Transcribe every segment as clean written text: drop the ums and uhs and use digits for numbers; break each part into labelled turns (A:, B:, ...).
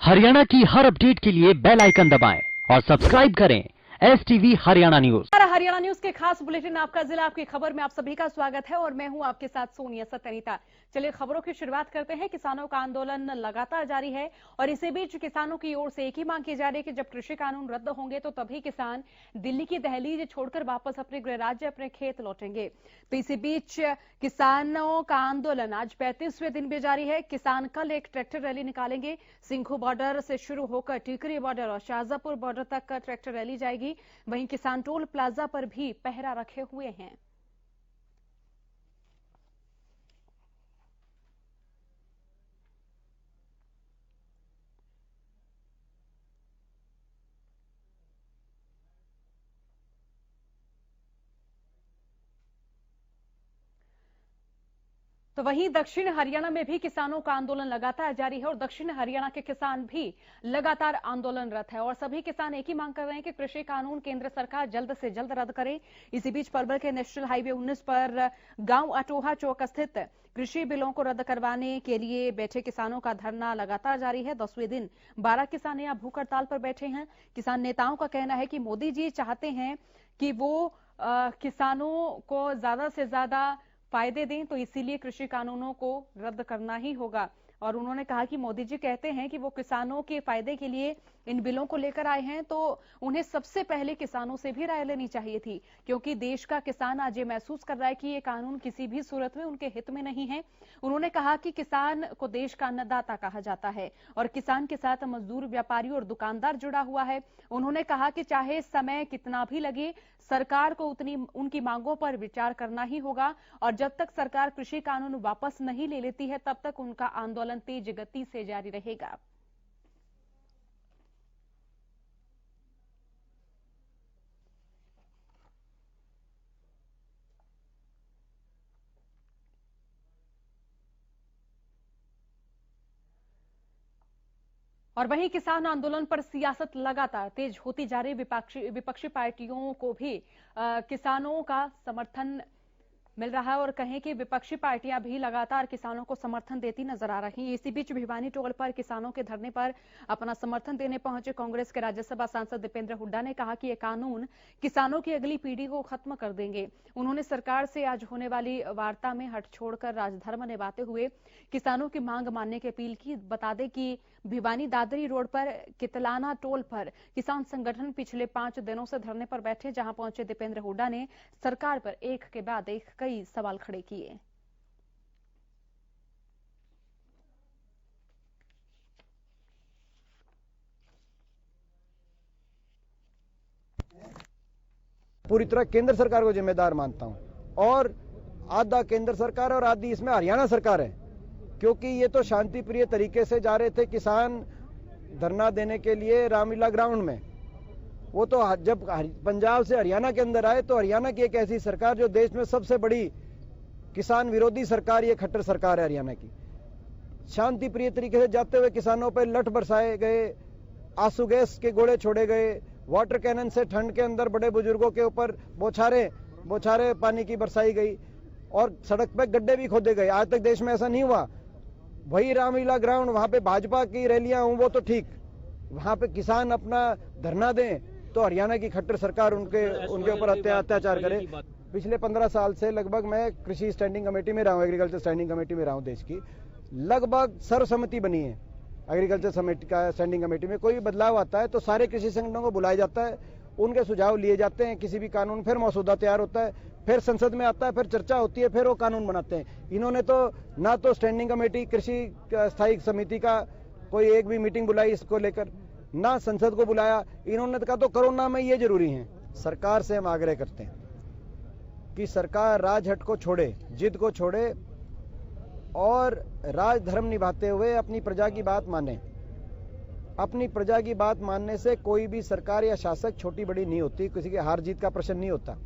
A: हरियाणा की हर अपडेट के लिए बेल आइकन दबाएं और सब्सक्राइब करें STV Haryana news.
B: Haryana news के खास बुलेटिन आपका जिला आपकी खबर में आप सभी का स्वागत है और मैं हूं आपके साथ सोनिया सतनीता। चलिए खबरों की शुरुआत करते हैं। किसानों का आंदोलन लगातार जारी है और इसी बीच किसानों की ओर से एक ही मांग की जा रही है कि जब कृषि कानून रद्द होंगे तो तभी किसान दिल्ली की दहलीज छोड़कर वापस अपने गृह राज्य अपने खेत लौटेंगे। तो इसी बीच किसानों का आंदोलन आज 35वें दिन भी जारी है। किसान कल एक ट्रैक्टर रैली निकालेंगे। सिंघू बॉर्डर से शुरू होकर टिकरी बॉर्डर और शाहजहापुर बॉर्डर तक ट्रैक्टर रैली जाएगी। वहीं किसान टोल प्लाजा पर भी पहरा रखे हुए हैं। तो वहीं दक्षिण हरियाणा में भी किसानों का आंदोलन लगातार जारी है और दक्षिण हरियाणा के किसान भी लगातार आंदोलनरत है और सभी किसान एक ही मांग कर रहे हैं कि कृषि कानून केंद्र सरकार जल्द से जल्द रद्द करे। इसी बीच पलवल के नेशनल हाईवे 19 पर गांव अटोहा चौक स्थित कृषि बिलों को रद्द करवाने के लिए बैठे किसानों का धरना लगातार जारी है। 10वें दिन 12 किसान यहां भूख हड़ताल पर बैठे हैं। किसान नेताओं का कहना है कि मोदी जी चाहते हैं कि वो किसानों को ज्यादा से ज्यादा फायदे दें, तो इसीलिए कृषि कानूनों को रद्द करना ही होगा। और उन्होंने कहा कि मोदी जी कहते हैं कि वो किसानों के फायदे के लिए इन बिलों को लेकर आए हैं, तो उन्हें सबसे पहले किसानों से भी राय लेनी चाहिए थी, क्योंकि देश का किसान आज ये महसूस कर रहा है कि ये कानून किसी भी सूरत में उनके हित में नहीं है। उन्होंने कहा कि किसान को देश का अन्नदाता कहा जाता है और किसान के साथ मजदूर, व्यापारी और दुकानदार जुड़ा हुआ है। उन्होंने कहा कि चाहे समय कितना भी लगे, सरकार को उनकी मांगों पर विचार करना ही होगा और जब तक सरकार कृषि कानून वापस नहीं ले लेती है तब तक उनका आंदोलन तेज गति से जारी रहेगा। और वहीं किसान आंदोलन पर सियासत लगातार तेज होती जा रही। विपक्षी पार्टियों को भी किसानों का समर्थन मिल रहा है और कहें कि विपक्षी पार्टियां भी लगातार किसानों को समर्थन देती नजर आ रही हैं। इसी बीच भिवानी टोल पर किसानों के धरने पर अपना समर्थन देने पहुंचे कांग्रेस के राज्यसभा सांसद दीपेंद्र हुड्डा ने कहा कि ये कानून किसानों की अगली पीढ़ी को खत्म कर देंगे। उन्होंने सरकार से आज होने वाली वार्ता में हट छोड़कर राजधर्म निभाते हुए किसानों की मांग मानने की अपील की। बता दें कि भिवानी दादरी रोड पर कितलाना टोल पर किसान संगठन पिछले 5 दिनों से धरने पर बैठे। जहां पहुंचे दीपेंद्र हुड्डा ने सरकार पर एक के बाद एक कई सवाल खड़े किए।
C: पूरी तरह केंद्र सरकार को जिम्मेदार मानता हूं और आधा केंद्र सरकार और आधी इसमें हरियाणा सरकार है, क्योंकि ये तो शांति प्रिय तरीके से जा रहे थे किसान धरना देने के लिए रामलीला ग्राउंड में। वो तो जब पंजाब से हरियाणा के अंदर आए तो हरियाणा की एक ऐसी सरकार जो देश में सबसे बड़ी किसान विरोधी सरकार, ये खट्टर सरकार है हरियाणा की। शांति प्रिय तरीके से जाते हुए किसानों पर लठ बरसाए गए, आंसू गैस के गोले छोड़े गए, वाटर कैनन से ठंड के अंदर बड़े बुजुर्गों के ऊपर बौछारे पानी की बरसाई गई और सड़क पे गड्ढे भी खोदे गए। आज तक देश में ऐसा नहीं हुआ। वही रामलीला ग्राउंड, वहां पे भाजपा की रैलियां हों वो तो ठीक, वहां पे किसान अपना धरना दें तो हरियाणा की खट्टर सरकार उनके ऊपर अत्याचार करे। पिछले 15 साल से लगभग मैं कृषि स्टैंडिंग कमेटी में रहा हूँ, एग्रीकल्चर स्टैंडिंग कमेटी में रहा हूँ देश की। लगभग सर्वसम्मति बनी है एग्रीकल्चर समिति का स्टैंडिंग कमेटी में। कोई भी बदलाव आता है तो सारे कृषि संगठनों को बुलाया जाता है, उनके सुझाव लिए जाते हैं, किसी भी कानून फिर मसौदा तैयार होता है, फिर संसद में आता है, फिर चर्चा होती है, फिर वो कानून बनाते हैं। इन्होंने तो ना तो स्टैंडिंग कमेटी कृषि स्थायी समिति का कोई एक भी मीटिंग बुलाई इसको लेकर, ना संसद को बुलाया। इन्होंने कहा तो कोरोना में ये जरूरी है। सरकार से हम आग्रह करते हैं कि सरकार राजहट को छोड़े, जिद को छोड़े और राजधर्म निभाते हुए अपनी प्रजा की बात माने। अपनी प्रजा की बात मानने से कोई भी सरकार या शासक छोटी बड़ी नहीं होती, किसी के हार जीत का प्रश्न नहीं होता।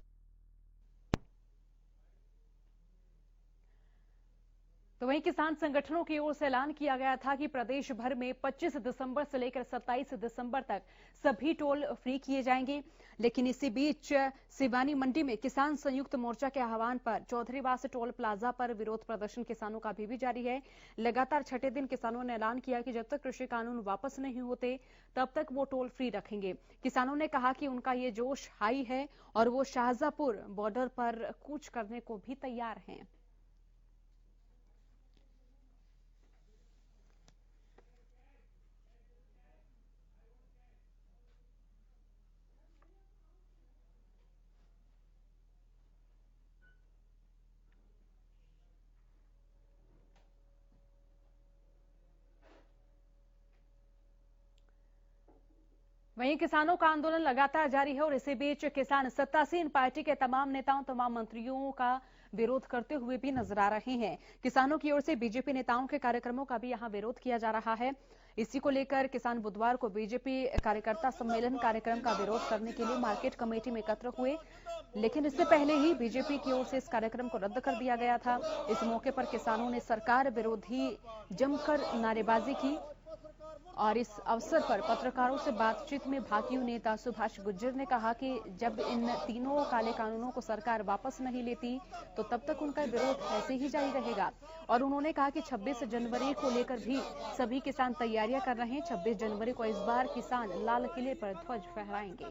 B: तो वहीं किसान संगठनों की ओर से ऐलान किया गया था कि प्रदेश भर में 25 दिसंबर से लेकर 27 दिसंबर तक सभी टोल फ्री किए जाएंगे। लेकिन इसी बीच सिवानी मंडी में किसान संयुक्त मोर्चा के आह्वान पर चौधरीवास टोल प्लाजा पर विरोध प्रदर्शन किसानों का अभी भी जारी है। लगातार छठे दिन किसानों ने ऐलान किया कि जब तक कृषि कानून वापस नहीं होते तब तक वो टोल फ्री रखेंगे। किसानों ने कहा कि उनका ये जोश हाई है और वो शाहजहांपुर बॉर्डर पर कूच करने को भी तैयार हैं। वहीं किसानों का आंदोलन लगातार जारी है और इसी बीच किसान सत्तासीन पार्टी के तमाम नेताओं तमाम मंत्रियों का विरोध करते हुए भी नजर आ रहे हैं। किसानों की ओर से बीजेपी नेताओं के कार्यक्रमों का भी यहां विरोध किया जा रहा है। इसी को लेकर किसान बुधवार को बीजेपी कार्यकर्ता सम्मेलन कार्यक्रम का विरोध करने के लिए मार्केट कमेटी में एकत्र हुए, लेकिन इससे पहले ही बीजेपी की ओर से इस कार्यक्रम को रद्द कर दिया गया था। इस मौके पर किसानों ने सरकार विरोधी जमकर नारेबाजी की और इस अवसर पर पत्रकारों से बातचीत में भाकियू नेता सुभाष गुर्जर ने कहा कि जब इन तीनों काले कानूनों को सरकार वापस नहीं लेती तो तब तक उनका विरोध ऐसे ही जारी रहेगा। और उन्होंने कहा कि 26 जनवरी को लेकर भी सभी किसान तैयारियां कर रहे हैं। 26 जनवरी को इस बार किसान लाल किले पर ध्वज फहराएंगे।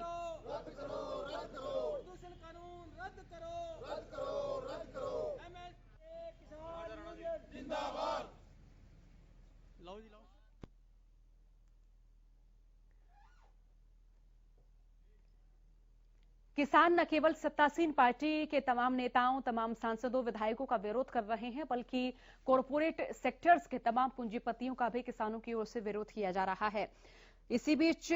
B: किसान न केवल सत्तासीन पार्टी के तमाम नेताओं तमाम सांसदों विधायकों का विरोध कर रहे हैं, बल्कि कॉरपोरेट सेक्टर्स के तमाम पूंजीपतियों का भी किसानों की ओर से विरोध किया जा रहा है। इसी बीच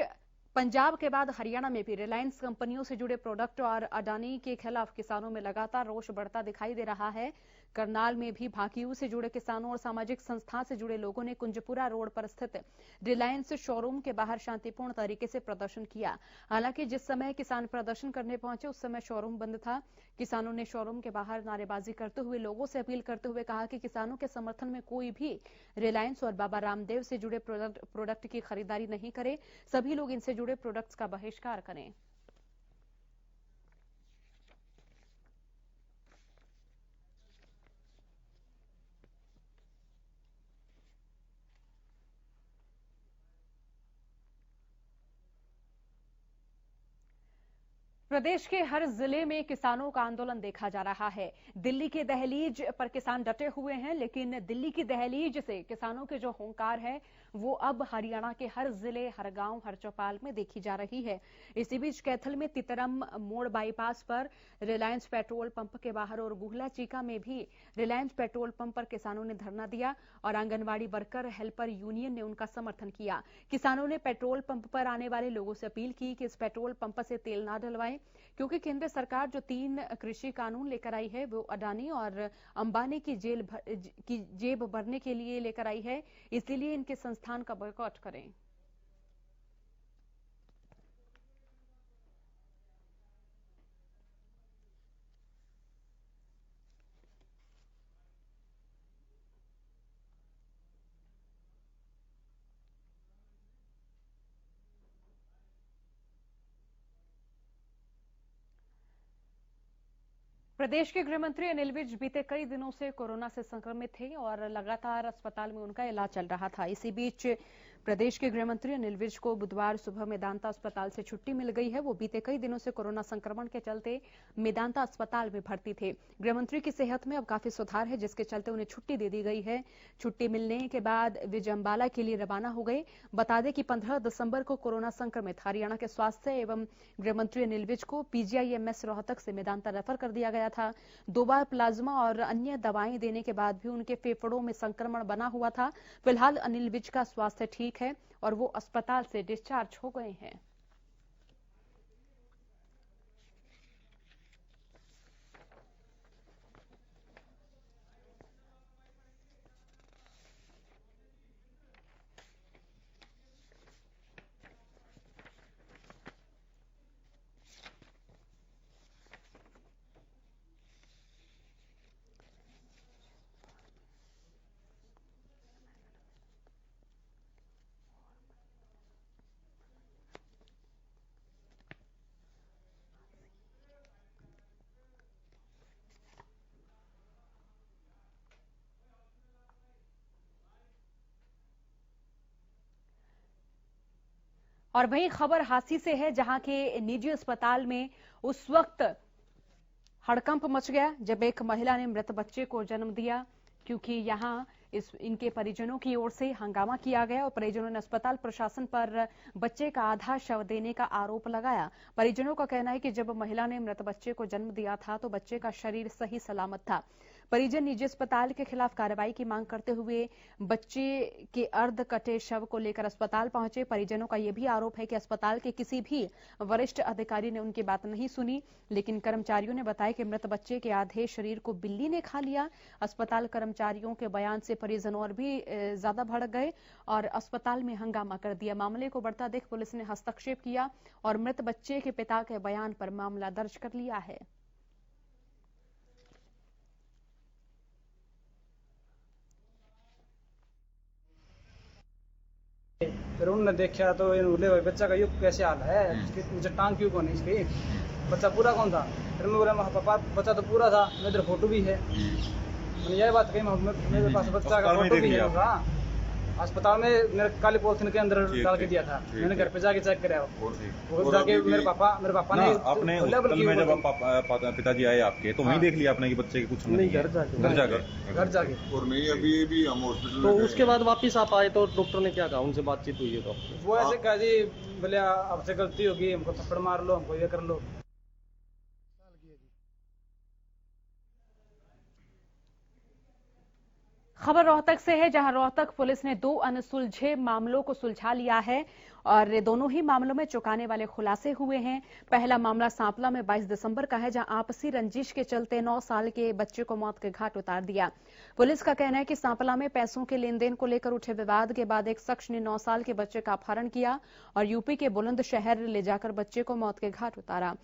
B: पंजाब के बाद हरियाणा में भी रिलायंस कंपनियों से जुड़े प्रोडक्ट और अडानी के खिलाफ किसानों में लगातार रोष बढ़ता दिखाई दे रहा है। करनाल में भी भाकियू से जुड़े किसानों और सामाजिक संस्था से जुड़े लोगों ने कुंजपुरा रोड पर स्थित रिलायंस शोरूम के बाहर शांतिपूर्ण तरीके से प्रदर्शन किया। हालांकि जिस समय किसान प्रदर्शन करने पहुंचे उस समय शोरूम बंद था। किसानों ने शोरूम के बाहर नारेबाजी करते हुए लोगों से अपील करते हुए कहा कि किसानों के समर्थन में कोई भी रिलायंस और बाबा रामदेव से जुड़े प्रोडक्ट की खरीदारी नहीं करे। सभी लोग इनसे जुड़े प्रोडक्ट्स का बहिष्कार करें। प्रदेश के हर जिले में किसानों का आंदोलन देखा जा रहा है। दिल्ली के दहलीज पर किसान डटे हुए हैं, लेकिन दिल्ली की दहलीज से किसानों के जो हुंकार है वो अब हरियाणा के हर जिले, हर गांव, हर चौपाल में देखी जा रही है। इसी बीच कैथल में तितरम मोड़ बाईपास पर रिलायंस पेट्रोल पंप के बाहर और गुहला चीका में भी रिलायंस पेट्रोल पंप पर किसानों ने धरना दिया और आंगनबाड़ी वर्कर हेल्पर यूनियन ने उनका समर्थन किया। किसानों ने पेट्रोल पंप पर आने वाले लोगों से अपील की कि इस पेट्रोल पंप से तेल ना डलवाएं, क्योंकि केंद्र सरकार जो 3 कृषि कानून लेकर आई है वो अडानी और अंबानी की जेब भरने के लिए लेकर आई है, इसीलिए इनके संस्थान का बॉयकॉट करें। प्रदेश के गृह मंत्री अनिल विज बीते कई दिनों से कोरोना से संक्रमित थे और लगातार अस्पताल में उनका इलाज चल रहा था। इसी बीच प्रदेश के गृह मंत्री अनिल विज को बुधवार सुबह मेदांता अस्पताल से छुट्टी मिल गई है। वो बीते कई दिनों से कोरोना संक्रमण के चलते मेदांता अस्पताल में भर्ती थे। गृह मंत्री की सेहत में अब काफी सुधार है, जिसके चलते उन्हें छुट्टी दे दी गई है। छुट्टी मिलने के बाद विज अंबाला के लिए रवाना हो गए। बता दें कि 15 दिसंबर को कोरोना संक्रमित हरियाणा के स्वास्थ्य एवं गृह मंत्री अनिल विज को पीजीआईएमएस रोहतक से मेदांता रेफर कर दिया गया था। 2 बार प्लाज्मा और अन्य दवाएं देने के बाद भी उनके फेफड़ों में संक्रमण बना हुआ था। फिलहाल अनिल विज का स्वास्थ्य ठीक है और वो अस्पताल से डिस्चार्ज हो गए हैं। और वहीं खबर हांसी से है, जहां के निजी अस्पताल में उस वक्त हड़कंप मच गया जब एक महिला ने मृत बच्चे को जन्म दिया, क्योंकि यहां इनके परिजनों की ओर से हंगामा किया गया और परिजनों ने अस्पताल प्रशासन पर बच्चे का आधा शव देने का आरोप लगाया। परिजनों का कहना है कि जब महिला ने मृत बच्चे को जन्म दिया था तो बच्चे का शरीर सही सलामत था। परिजन निजी अस्पताल के खिलाफ कार्रवाई की मांग करते हुए बच्चे के अर्ध कटे शव को लेकर अस्पताल पहुंचे। परिजनों का यह भी आरोप है कि अस्पताल के किसी भी वरिष्ठ अधिकारी ने उनकी बात नहीं सुनी, लेकिन कर्मचारियों ने बताया कि मृत बच्चे के आधे शरीर को बिल्ली ने खा लिया। अस्पताल कर्मचारियों के बयान से परिजन और भी ज्यादा भड़क गए और अस्पताल में हंगामा कर दिया। मामले को बढ़ता देख पुलिस ने हस्तक्षेप किया और मृत बच्चे के पिता के बयान पर मामला दर्ज कर लिया है।
D: फिर उन्होंने देखा तो बोले भाई बच्चा का युग कैसे हाल है, मुझे टांग क्यों कौन इसकी, बच्चा पूरा कौन था। फिर मैं बोला पापा बच्चा तो पूरा था, मेरे फोटो भी है। मैंने यही बात कही, मेरे पास बच्चा का फोटो भी है। अस्पताल में मेरे काली पॉलिथीन के अंदर डाल के दिया था। मैंने घर पे जाके चेक कराया, वो जाके मेरे पापा ने
E: आपने में जब पिताजी आए आपके तो वहीं देख लिया आपने कि बच्चे के कुछ नहीं, घर जाके
F: और नहीं अभी हम हॉस्पिटल।
G: तो उसके बाद वापिस आप आए तो डॉक्टर ने क्या कहा, उनसे बातचीत हुई है तो
D: वो ऐसे कहा जी, बोले आपसे गलती होगी, हमको थप्पड़ मार लो, हमको ये कर लो।
B: खबर रोहतक से है, जहां रोहतक पुलिस ने 2 अनसुलझे मामलों को सुलझा लिया है और दोनों ही मामलों में चौंकाने वाले खुलासे हुए हैं। पहला मामला सांपला में 22 दिसंबर का है, जहां आपसी रंजिश के चलते 9 साल के बच्चे को मौत के घाट उतार दिया। पुलिस का कहना है कि सांपला में पैसों के लेन देन को लेकर उठे विवाद के बाद एक शख्स ने 9 साल के बच्चे का अपहरण किया और यूपी के बुलंदशहर ले जाकर बच्चे को मौत के घाट उतारा।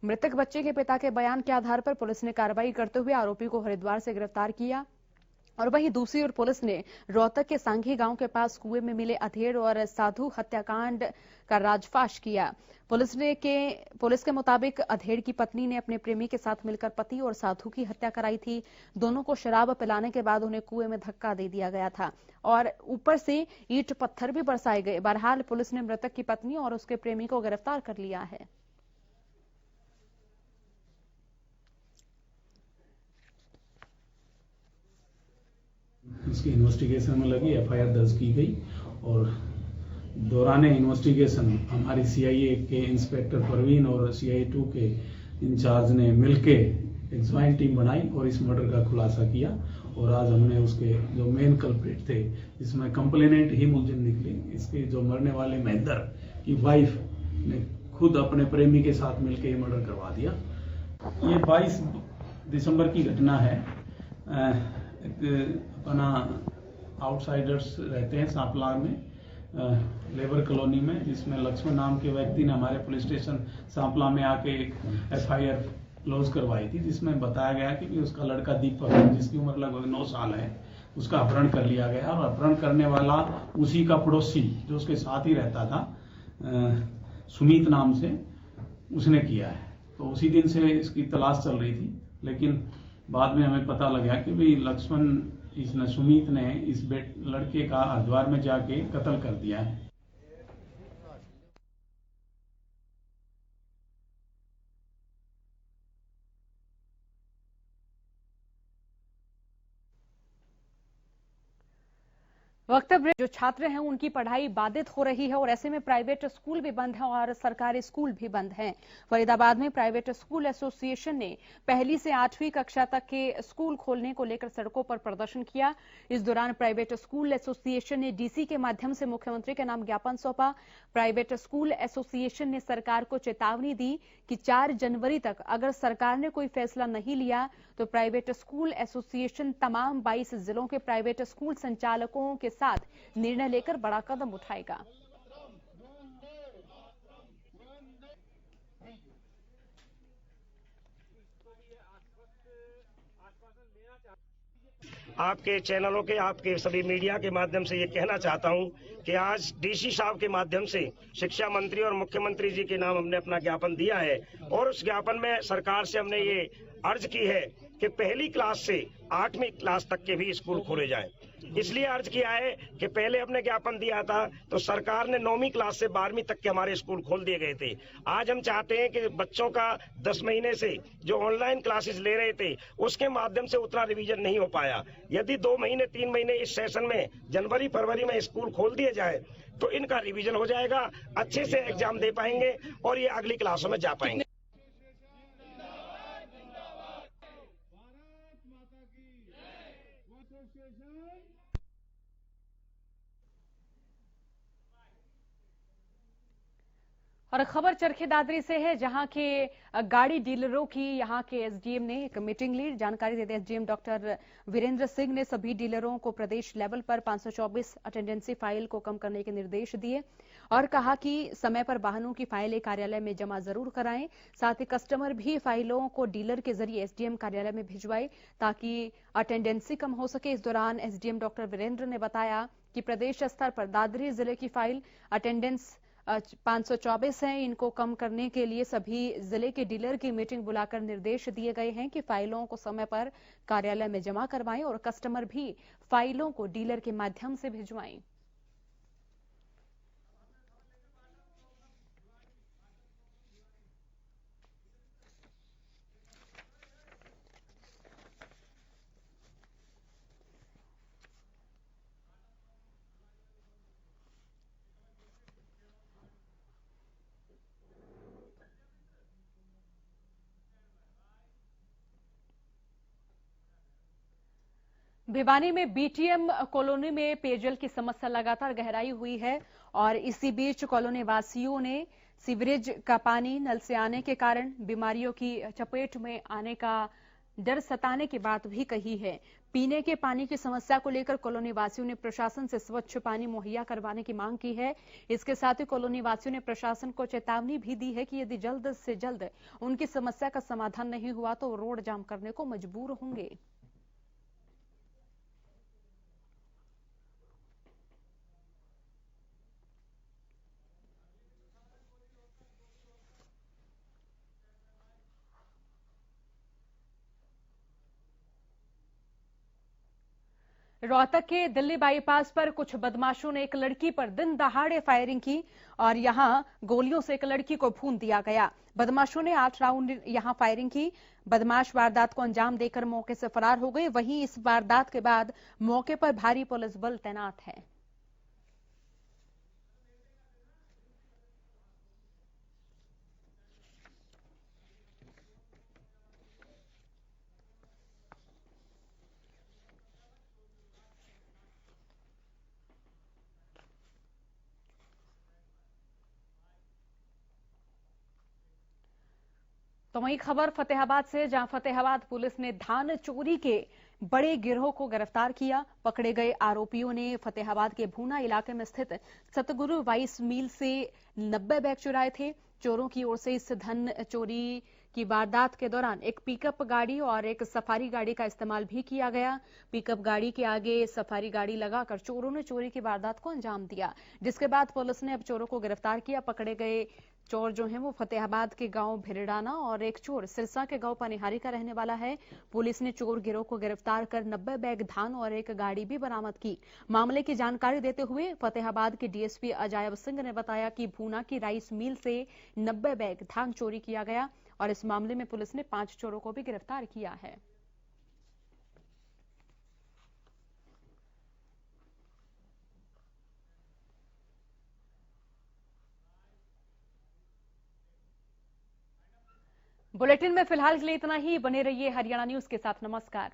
B: मृतक बच्चे के पिता के बयान के आधार पर पुलिस ने कार्रवाई करते हुए आरोपी को हरिद्वार से गिरफ्तार किया। और वहीं दूसरी ओर पुलिस ने रोहतक के सांघी गांव के पास कुएं में मिले अधेड़ और साधु हत्याकांड का राजफाश किया। पुलिस के मुताबिक अधेड़ की पत्नी ने अपने प्रेमी के साथ मिलकर पति और साधु की हत्या कराई थी। दोनों को शराब पिलाने के बाद उन्हें कुएं में धक्का दे दिया गया था और ऊपर से ईंट पत्थर भी बरसाए गए। बहरहाल पुलिस ने मृतक की पत्नी और उसके प्रेमी को गिरफ्तार कर लिया है।
H: इसकी इन्वेस्टिगेशन में लगी, एफआईआर दर्ज की गई और दौरान इन्वेस्टिगेशन हमारी सीआईए के इंस्पेक्टर परवीन और सीआईए 2 के इंचार्ज ने मिलके एक ज्वाइंट टीम बनाई और इस मर्डर का खुलासा किया। और आज हमने उसके जो मेन कल्प्रिट थे, जिसमें कंप्लेनेंट ही मुलजिम निकली, इसके जो मरने वाले महेंद्र की वाइफ ने खुद अपने प्रेमी के साथ मिलकर ये मर्डर करवा दिया। ये 22 दिसंबर की घटना है। अपना आउटसाइडर्स रहते हैं सांपला में लेबर कॉलोनी में, जिसमें लक्ष्मण नाम के व्यक्ति ने हमारे पुलिस स्टेशन सांपला में आके एक एफआईआर क्लोज करवाई थी, जिसमें बताया गया कि उसका लड़का दीपक, जिसकी उम्र लगभग 9 साल है, उसका अपहरण कर लिया गया और अपहरण करने वाला उसी का पड़ोसी जो उसके साथ ही रहता था सुमित नाम से, उसने किया है। तो उसी दिन से इसकी तलाश चल रही थी, लेकिन बाद में हमें पता लगा कि भाई लक्ष्मण सुमित ने इस लड़के का हरिद्वार में जाके कत्ल कर दिया है।
B: वक्तव्य जो छात्र हैं उनकी पढ़ाई बाधित हो रही है और ऐसे में प्राइवेट स्कूल भी बंद हैं और सरकारी स्कूल भी बंद हैं। फरीदाबाद में प्राइवेट स्कूल एसोसिएशन ने 1 से 8वीं कक्षा तक के स्कूल खोलने को लेकर सड़कों पर प्रदर्शन किया। इस दौरान प्राइवेट स्कूल एसोसिएशन ने डीसी के माध्यम से मुख्यमंत्री के नाम ज्ञापन सौंपा। प्राइवेट स्कूल एसोसिएशन ने सरकार को चेतावनी दी कि 4 जनवरी तक अगर सरकार ने कोई फैसला नहीं लिया तो प्राइवेट स्कूल एसोसिएशन तमाम 22 जिलों के प्राइवेट स्कूल संचालकों के साथ निर्णय लेकर बड़ा कदम उठाएगा।
I: आपके चैनलों के, आपके सभी मीडिया के माध्यम से ये कहना चाहता हूं कि आज डीसी साहब के माध्यम से शिक्षा मंत्री और मुख्यमंत्री जी के नाम हमने अपना ज्ञापन दिया है और उस ज्ञापन में सरकार से हमने ये अर्ज की है कि पहली क्लास से 8वीं क्लास तक के भी स्कूल खोले जाएं। इसलिए अर्ज किया है कि पहले हमने ज्ञापन दिया था तो सरकार ने 9वीं क्लास से 12वीं तक के हमारे स्कूल खोल दिए गए थे। आज हम चाहते हैं कि बच्चों का 10 महीने से जो ऑनलाइन क्लासेस ले रहे थे उसके माध्यम से उतना रिवीजन नहीं हो पाया। यदि 2 महीने 3 महीने इस सेशन में जनवरी फरवरी में स्कूल खोल दिए जाए तो इनका रिवीजन हो जाएगा, अच्छे से एग्जाम दे पाएंगे और ये अगली क्लासों में जा पाएंगे।
B: और खबर चरखी दादरी से है, जहां के गाड़ी डीलरों की यहां के एसडीएम ने एक मीटिंग ली। जानकारी देते एसडीएम डॉक्टर वीरेंद्र सिंह ने सभी डीलरों को प्रदेश लेवल पर 524 अटेंडेंसी फाइल को कम करने के निर्देश दिए और कहा कि समय पर वाहनों की फाइलें कार्यालय में जमा जरूर कराएं। साथ ही कस्टमर भी फाइलों को डीलर के जरिए एसडीएम कार्यालय में भिजवाए ताकि अटेंडेंसी कम हो सके। इस दौरान एसडीएम डॉक्टर वीरेंद्र ने बताया कि प्रदेश स्तर पर दादरी जिले की फाइल अटेंडेंस 524 हैं। इनको कम करने के लिए सभी जिले के डीलर की मीटिंग बुलाकर निर्देश दिए गए हैं कि फाइलों को समय पर कार्यालय में जमा करवाएं और कस्टमर भी फाइलों को डीलर के माध्यम से भिजवाएं। भिवानी में बीटीएम कॉलोनी में पेयजल की समस्या लगातार गहराई हुई है और इसी बीच कॉलोनी वासियों ने सीवरेज का पानी नल से आने के कारण बीमारियों की चपेट में आने का डर सताने की बात भी कही है। पीने के पानी की समस्या को लेकर कॉलोनी वासियों ने प्रशासन से स्वच्छ पानी मुहैया करवाने की मांग की है। इसके साथ ही कॉलोनी वासियों ने प्रशासन को चेतावनी भी दी है कि यदि जल्द से जल्द उनकी समस्या का समाधान नहीं हुआ तो रोड जाम करने को मजबूर होंगे। रोहतक के दिल्ली बाईपास पर कुछ बदमाशों ने एक लड़की पर दिन दहाड़े फायरिंग की और यहां गोलियों से एक लड़की को भून दिया गया। बदमाशों ने 8 राउंड यहां फायरिंग की। बदमाश वारदात को अंजाम देकर मौके से फरार हो गए। वहीं इस वारदात के बाद मौके पर भारी पुलिस बल तैनात है। तो वहीं खबर फतेहाबाद से, जहां फतेहाबाद पुलिस ने धान चोरी के बड़े गिरोह को गिरफ्तार किया। पकड़े गए आरोपियों ने फतेहाबाद के भूना इलाके में स्थित सतगुरु राइस मिल से 90 बैग चुराए थे। चोरों की ओर से इस धन चोरी की वारदात के दौरान एक पिकअप गाड़ी और एक सफारी गाड़ी का इस्तेमाल भी किया गया। पिकअप गाड़ी के आगे सफारी गाड़ी लगाकर चोरों ने चोरी की वारदात को अंजाम दिया, जिसके बाद पुलिस ने अब चोरों को गिरफ्तार किया। पकड़े गए चोर जो हैं वो फतेहाबाद के गांव भिरडाना और एक चोर सिरसा के गांव पनिहारी का रहने वाला है। पुलिस ने चोर गिरोह को गिरफ्तार कर 90 बैग धान और एक गाड़ी भी बरामद की। मामले की जानकारी देते हुए फतेहाबाद के डीएसपी अजायब सिंह ने बताया कि भूना की राइस मिल से 90 बैग धान चोरी किया गया और इस मामले में पुलिस ने 5 चोरों को भी गिरफ्तार किया है। बुलेटिन में फिलहाल के लिए इतना ही। बने रहिए हरियाणा न्यूज के साथ। नमस्कार।